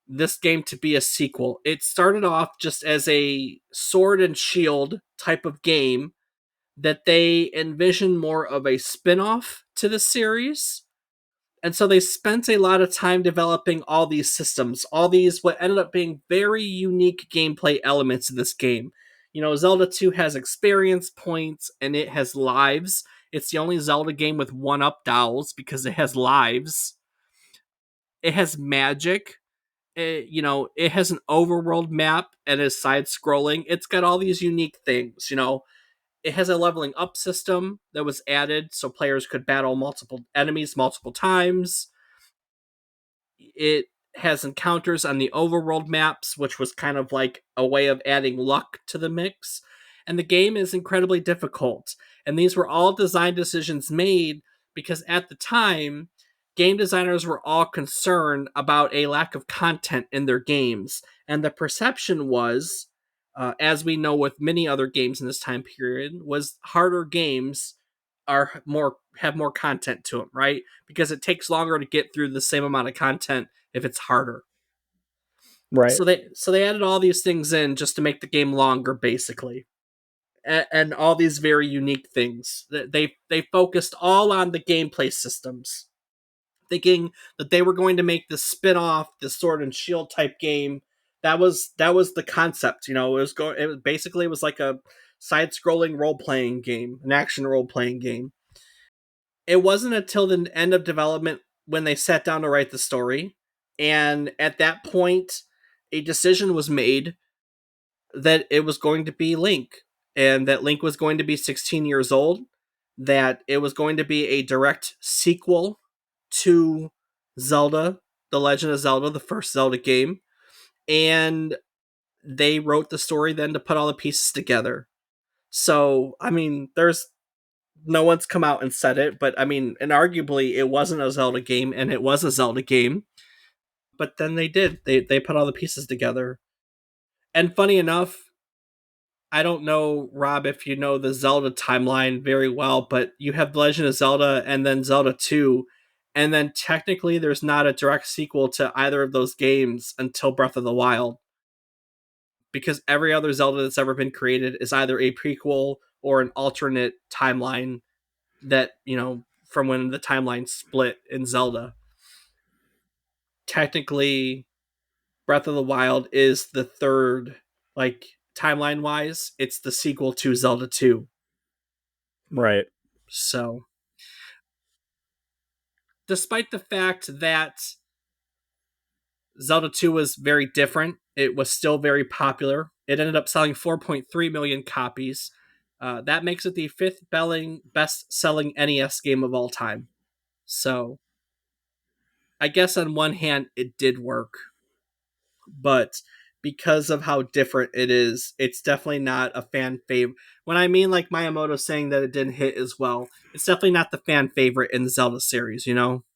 this game to be a sequel. It started off just as a sword and shield type of game that they envisioned more of a spin-off to the series. And so they spent a lot of time developing all these systems, all these what ended up being very unique gameplay elements of this game. You know, Zelda 2 has experience points and it has lives. It's the only Zelda game with one up dolls because it has lives. It has magic. It has an overworld map and is side scrolling. It's got all these unique things. It has a leveling up system that was added so players could battle multiple enemies multiple times. It has encounters on the overworld maps, which was kind of like a way of adding luck to the mix. And the game is incredibly difficult. And these were all design decisions made because at the time, game designers were all concerned about a lack of content in their games. And the perception was, as we know with many other games in this time period, was harder games are more have more content to them, right? Because it takes longer to get through the same amount of content if it's harder. Right. So they added all these things in just to make the game longer, basically, and all these very unique things. They focused all on the gameplay systems, thinking that they were going to make this spin-off, this sword and shield type game. That was the concept. It was like a side-scrolling role-playing game, an action role-playing game. It wasn't until the end of development when they sat down to write the story. And at that point, a decision was made that it was going to be Link, and that Link was going to be 16 years old, that it was going to be a direct sequel to Zelda, The Legend of Zelda, the first Zelda game. And they wrote the story then to put all the pieces together. So, I mean, there's no one's come out and said it, but I mean, and arguably it wasn't a Zelda game and it was a Zelda game, but then they did. They put all the pieces together. And funny enough, I don't know, Rob, if you know the Zelda timeline very well, but you have Legend of Zelda and then Zelda 2, and then technically there's not a direct sequel to either of those games until Breath of the Wild, because every other Zelda that's ever been created is either a prequel or an alternate timeline that, from when the timeline split in Zelda. Technically, Breath of the Wild is the third, like, timeline wise, it's the sequel to Zelda 2. Right. So, despite the fact that Zelda 2 was very different, it was still very popular. It ended up selling 4.3 million copies. That makes it the fifth best selling NES game of all time. So, I guess on one hand, it did work, but because of how different it is, it's definitely not a fan favorite. When I mean like Miyamoto saying that it didn't hit as well, it's definitely not the fan favorite in the Zelda series. Right.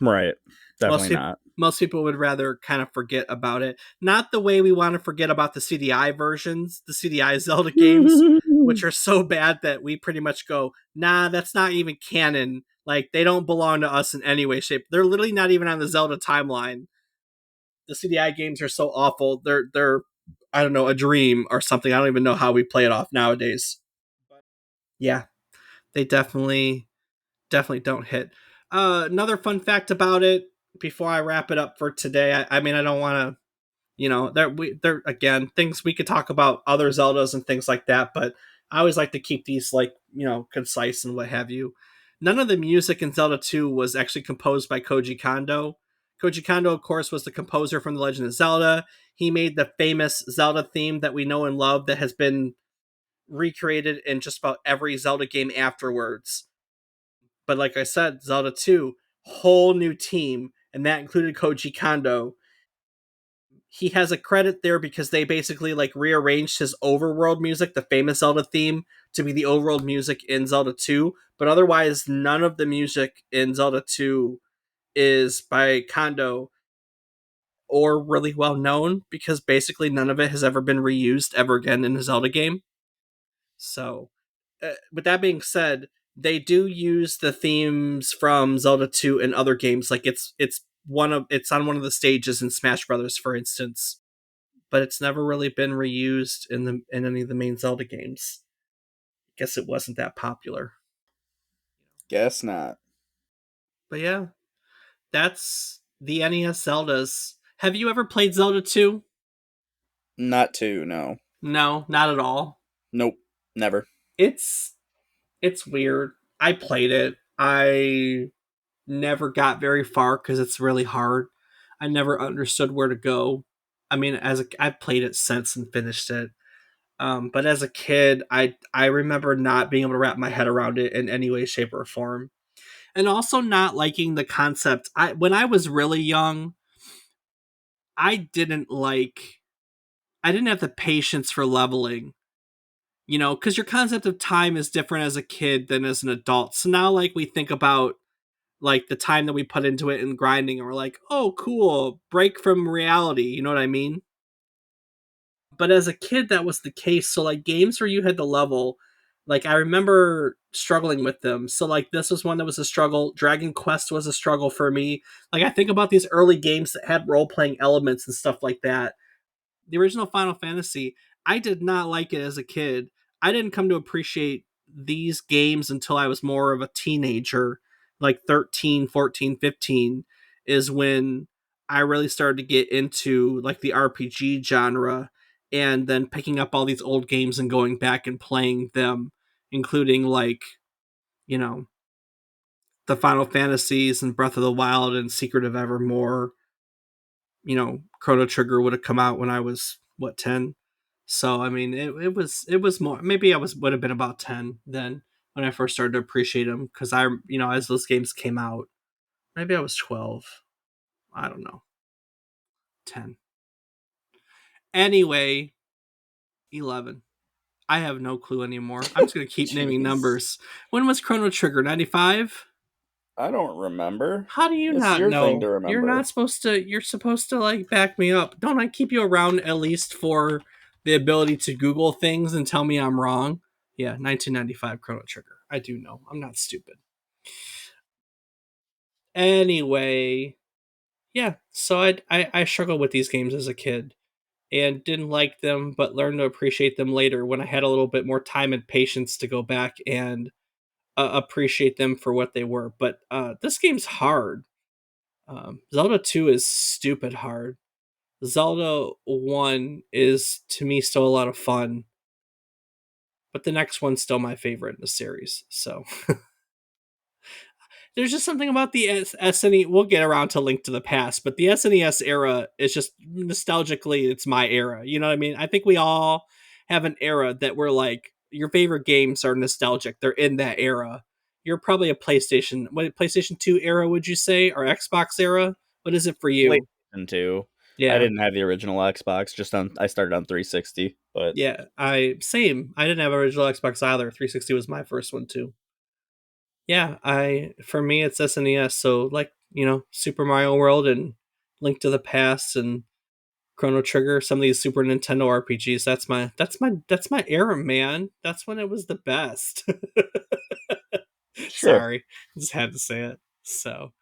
Most Definitely people not. most people would rather kind of forget about it. Not the way we want to forget about the CDI versions, the CDI Zelda games, which are so bad that we pretty much go, nah, that's not even canon. Like, they don't belong to us in any way, shape. They're literally not even on the Zelda timeline. The CDI games are so awful. They're I don't know, a dream or something. I don't even know how we play it off nowadays. Yeah, they definitely don't hit. Another fun fact about it before I wrap it up for today. I mean, I don't want to, there again things we could talk about other Zeldas and things like that, but I always like to keep these, like, concise and what have you. None of the music in Zelda 2 was actually composed by Koji Kondo. Koji Kondo, of course, was the composer from The Legend of Zelda. He made the famous Zelda theme that we know and love that has been recreated in just about every Zelda game afterwards. But like I said, Zelda 2, whole new team, and that included Koji Kondo. He has a credit there because they basically like rearranged his overworld music, the famous Zelda theme, to be the overworld music in Zelda 2. But otherwise, none of the music in Zelda 2 is by Kondo or really well known because basically none of it has ever been reused ever again in a Zelda game. So, with that being said, They do use the themes from Zelda 2 and other games. Like it's on one of the stages in Smash Brothers, for instance. But it's never really been reused in any of the main Zelda games. Guess it wasn't that popular. Guess not. But yeah, that's the NES Zeldas. Have you ever played Zelda 2? Not two, no. No, not at all. Nope. Never. It's it's weird. I played it. I never got very far because it's really hard. I never understood where to go. I mean, I've played it since and finished it. But as a kid, I remember not being able to wrap my head around it in any way, shape, or form, and also not liking the concept. I When I was really young, I didn't like. I didn't have the patience for leveling. Because your concept of time is different as a kid than as an adult. So now, like, we think about like the time that we put into it and grinding, and we're like, oh, cool, break from reality. You know what I mean? But as a kid, that was the case. So like games where you had to level, like I remember struggling with them. So like this was one that was a struggle. Dragon Quest was a struggle for me. Like I think about these early games that had role playing elements and stuff like that. The original Final Fantasy, I did not like it as a kid. I didn't come to appreciate these games until I was more of a teenager, like 13, 14, 15 is when I really started to get into like the RPG genre and then picking up all these old games and going back and playing them, including like, you know, the Final Fantasies and Breath of the Wild and Secret of Evermore. Chrono Trigger would have come out when I was what, 10. So I mean, it was more, maybe I was would have been about 10 then when I first started to appreciate them, because as those games came out, maybe I was 12. I don't know, 10. Anyway, 11. I have no clue anymore. I'm just gonna keep naming Jeez. numbers. When was Chrono Trigger? 95? I don't remember. How do you It's not your thing to know? You're not remember. supposed to. You're supposed to like back me up. Don't I keep you around at least for the ability to Google things and tell me I'm wrong? Yeah, 1995 Chrono Trigger. I do know. I'm not stupid. Anyway, yeah. So I struggled with these games as a kid and didn't like them, but learned to appreciate them later when I had a little bit more time and patience to go back and appreciate them for what they were. But this game's hard. Zelda 2 is stupid hard. Zelda 1 is, to me, still a lot of fun, but the next one's still my favorite in the series. So there's just something about the SNES. We'll get around to Link to the Past, but the SNES era is just nostalgically, it's my era. You know what I mean? I think we all have an era that we're like, your favorite games are nostalgic. They're in that era. You're probably a PlayStation 2 era, would you say, or Xbox era? What is it for you? PlayStation 2. I Yeah. didn't have the original Xbox, I started on 360, but Yeah, I same. I didn't have original Xbox either. 360 was my first one too. Yeah, I for me it's SNES. So like Super Mario World and Link to the Past and Chrono Trigger, some of these Super Nintendo RPGs. That's my era, man. That's when it was the best. sure. Sorry, just had to say it. So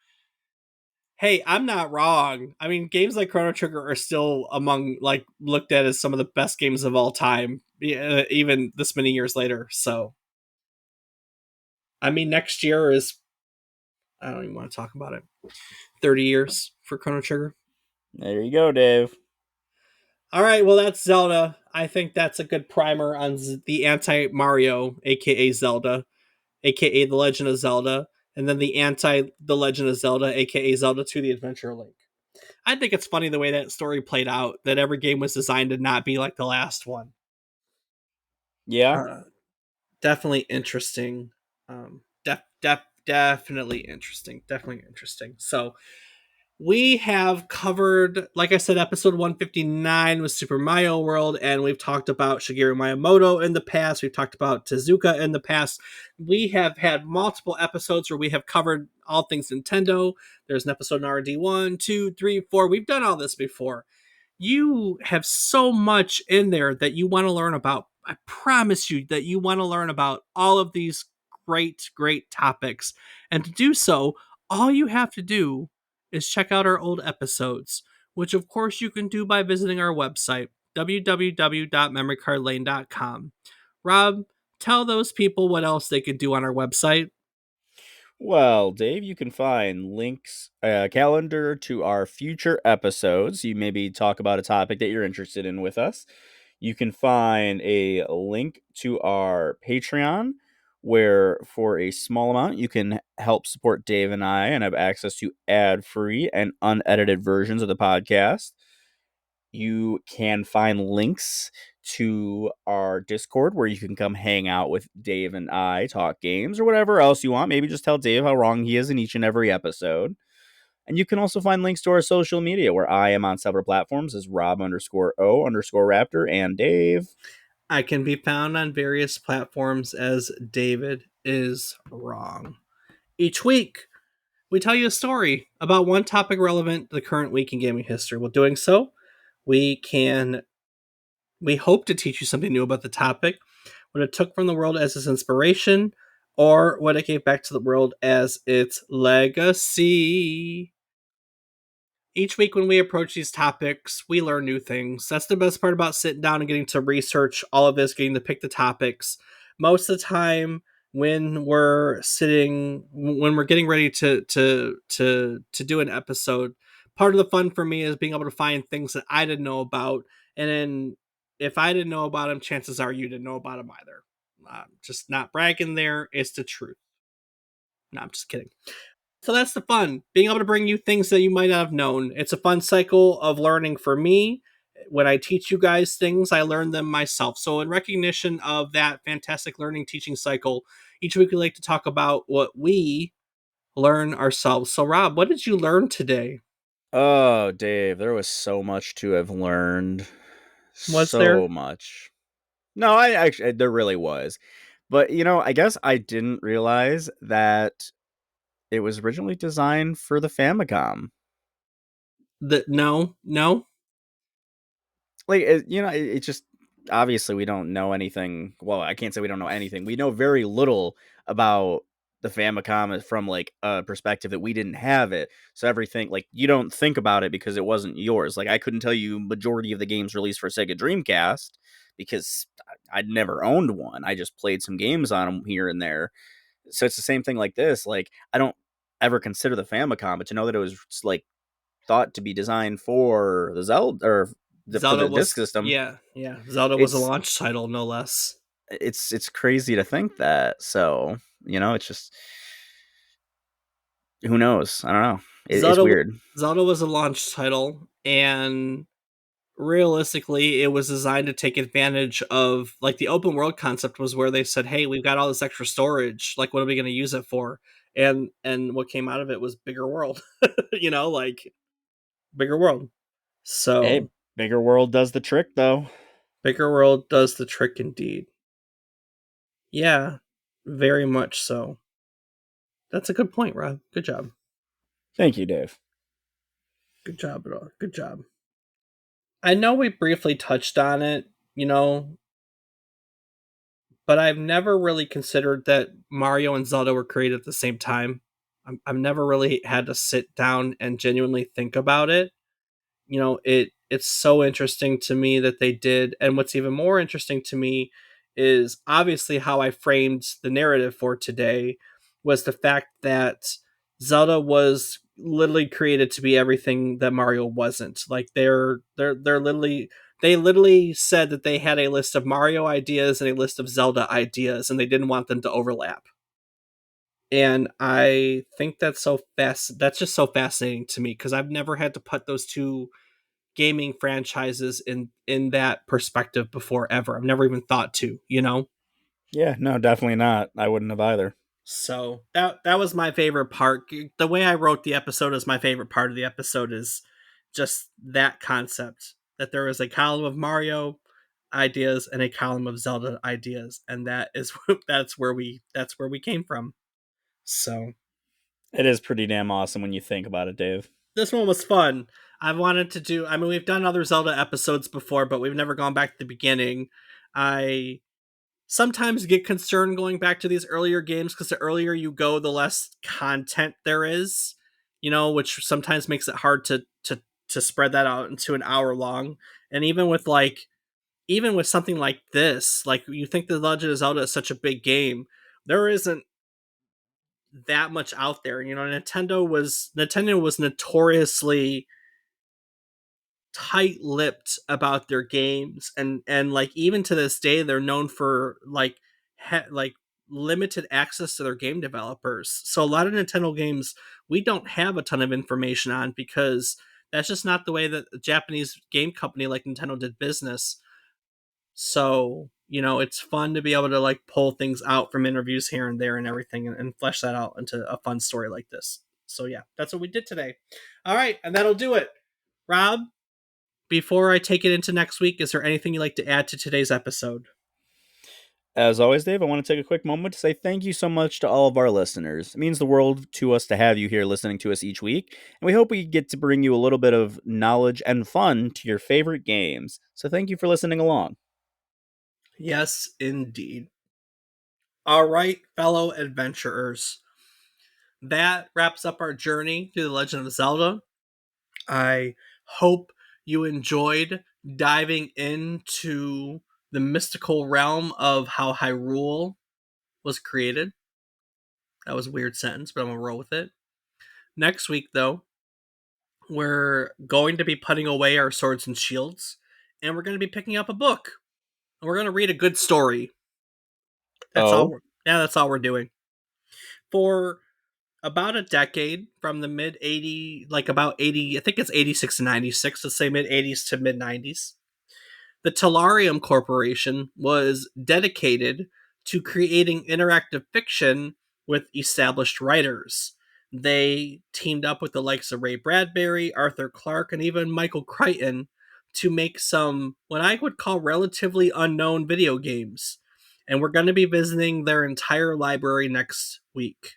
hey, I'm not wrong. I mean, games like Chrono Trigger are still among like looked at as some of the best games of all time, even this many years later. So I mean, next year is, I don't even want to talk about it. 30 years for Chrono Trigger. There you go, Dave. All right, well, that's Zelda. I think that's a good primer on the anti Mario, aka Zelda, aka The Legend of Zelda, and then the anti The Legend of Zelda, aka Zelda 2: The Adventure of Link. I think it's funny the way that story played out, that every game was designed to not be like the last one. Yeah. Uh, Definitely interesting. Definitely interesting. Definitely interesting. So, we have covered, like I said, episode 159 was Super Mario World, and we've talked about Shigeru Miyamoto in the past. We've talked about Tezuka in the past. We have had multiple episodes where we have covered all things Nintendo. There's an episode in RD1, 2, 3, 4. We've done all this before. You have so much in there that you want to learn about. I promise you that you want to learn about all of these great topics. And to do so, all you have to do is check out our old episodes, which of course you can do by visiting our website, www.memorycardlane.com. Rob, tell those people what else they could do on our website. Well, Dave, you can find links, calendar to our future episodes. You maybe talk about a topic that you're interested in with us. You can find a link to our Patreon, where for a small amount you can help support Dave and I and have access to ad-free and unedited versions of the podcast. You can find links to our Discord where you can come hang out with Dave and I, talk games or whatever else you want. Maybe just tell Dave how wrong he is in each and every episode. And you can also find links to our social media where I am on several platforms as Rob_O_Raptor and Dave. I can be found on various platforms as David is wrong. Each week, we tell you a story about one topic relevant to the current week in gaming history. While doing so, we can we hope to teach you something new about the topic, what it took from the world as its inspiration, or what it gave back to the world as its legacy. Each week when we approach these topics, we learn new things. That's the best part about sitting down and getting to research all of this, getting to pick the topics. Most of the time, when we're getting ready to do an episode, part of the fun for me is being able to find things that I didn't know about, and then if I didn't know about them, chances are you didn't know about them either. Just not bragging there. It's the truth. No, I'm just kidding. So that's the fun, being able to bring you things that you might not have known. It's a fun cycle of learning for me. When I teach you guys things, I learn them myself. So, in recognition of that fantastic learning teaching cycle, each week we like to talk about what we learn ourselves. So, Rob, what did you learn today? Oh, Dave, there was so much to have learned. Was So there much. No, I actually, there really was. But, I guess I didn't realize that it was originally designed for the Famicom. no? Like, it just obviously we don't know anything. Well, I can't say we don't know anything. We know very little about the Famicom from like a perspective that we didn't have it. So everything, like, you don't think about it because it wasn't yours. Like, I couldn't tell you majority of the games released for Sega Dreamcast because I'd never owned one. I just played some games on them here and there. So it's the same thing like this. Like, I don't ever consider the Famicom, but to know that it was like thought to be designed for the Zelda or for Zelda the disk was, system, yeah. Zelda was a it's launch title, no less. it's crazy to think that. So it's just who knows? I don't know. It's Zelda, weird. Zelda was a launch title, and realistically it was designed to take advantage of, like, the open world concept was where they said, hey, we've got all this extra storage, like, what are we going to use it for? And what came out of it was bigger world. Like, bigger world. Hey, So bigger world does the trick, though. bigger world does the trick indeed. Yeah, very much so. That's a good point, Rob. Good job. Thank you, Dave. Good job, bro. Good job. I know we briefly touched on it, you know but I've never really considered that Mario and Zelda were created at the same time. I've never really had to sit down and genuinely think about it. It's so interesting to me that they did, and what's even more interesting to me is obviously how I framed the narrative for today was the fact that Zelda was literally created to be everything that Mario wasn't. Like, they're literally, they literally said that they had a list of Mario ideas and a list of Zelda ideas, and they didn't want them to overlap. And I think that's just so fascinating to me, because I've never had to put those two gaming franchises in that perspective before ever. I've never even thought to. Yeah, no, definitely not. I wouldn't have either. So that was my favorite part. The way I wrote the episode is my favorite part of the episode, is just that concept that there is a column of Mario ideas and a column of Zelda ideas, and that is that's where we came from. So It is pretty damn awesome when you think about it, Dave. this one was fun. I've wanted to do. I mean, we've done other Zelda episodes before, but we've never gone back to the beginning. I sometimes get concerned going back to these earlier games because the earlier you go, the less content there is, which sometimes makes it hard to spread that out into an hour long. And even with something like this, like you think the Legend of Zelda is such a big game, there isn't that much out there. Nintendo was notoriously tight-lipped about their games, and like even to this day they're known for like limited access to their game developers. So a lot of Nintendo games we don't have a ton of information on because that's just not the way that a Japanese game company like Nintendo did business. So it's fun to be able to like pull things out from interviews here and there and everything, and flesh that out into a fun story like this. So yeah, that's what we did today. All right, and that'll do it. Rob, before I take it into next week, is there anything you'd like to add to today's episode? As always, Dave, I want to take a quick moment to say thank you so much to all of our listeners. It means the world to us to have you here listening to us each week, and we hope we get to bring you a little bit of knowledge and fun to your favorite games. So thank you for listening along. Yes, indeed. All right, fellow adventurers. That wraps up our journey through the Legend of Zelda. I hope you enjoyed diving into the mystical realm of how Hyrule was created. That was a weird sentence, but I'm going to roll with it. Next week, though, we're going to be putting away our swords and shields, and we're going to be picking up a book. And we're going to read a good story. That's all. Oh, That's all we're doing. For about a decade, from the mid 80, like about 80, I think it's 86 to 96, let's say mid 80s to mid 90s. The Tellurium Corporation was dedicated to creating interactive fiction with established writers. They teamed up with the likes of Ray Bradbury, Arthur Clarke, and even Michael Crichton to make some what I would call relatively unknown video games. And we're going to be visiting their entire library next week.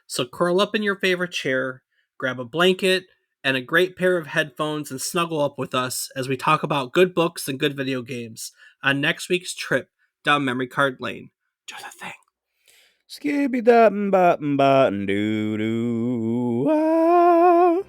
So curl up in your favorite chair, grab a blanket, and a great pair of headphones and snuggle up with us as we talk about good books and good video games on next week's trip down memory card lane. Do the thing. skibby doo doo.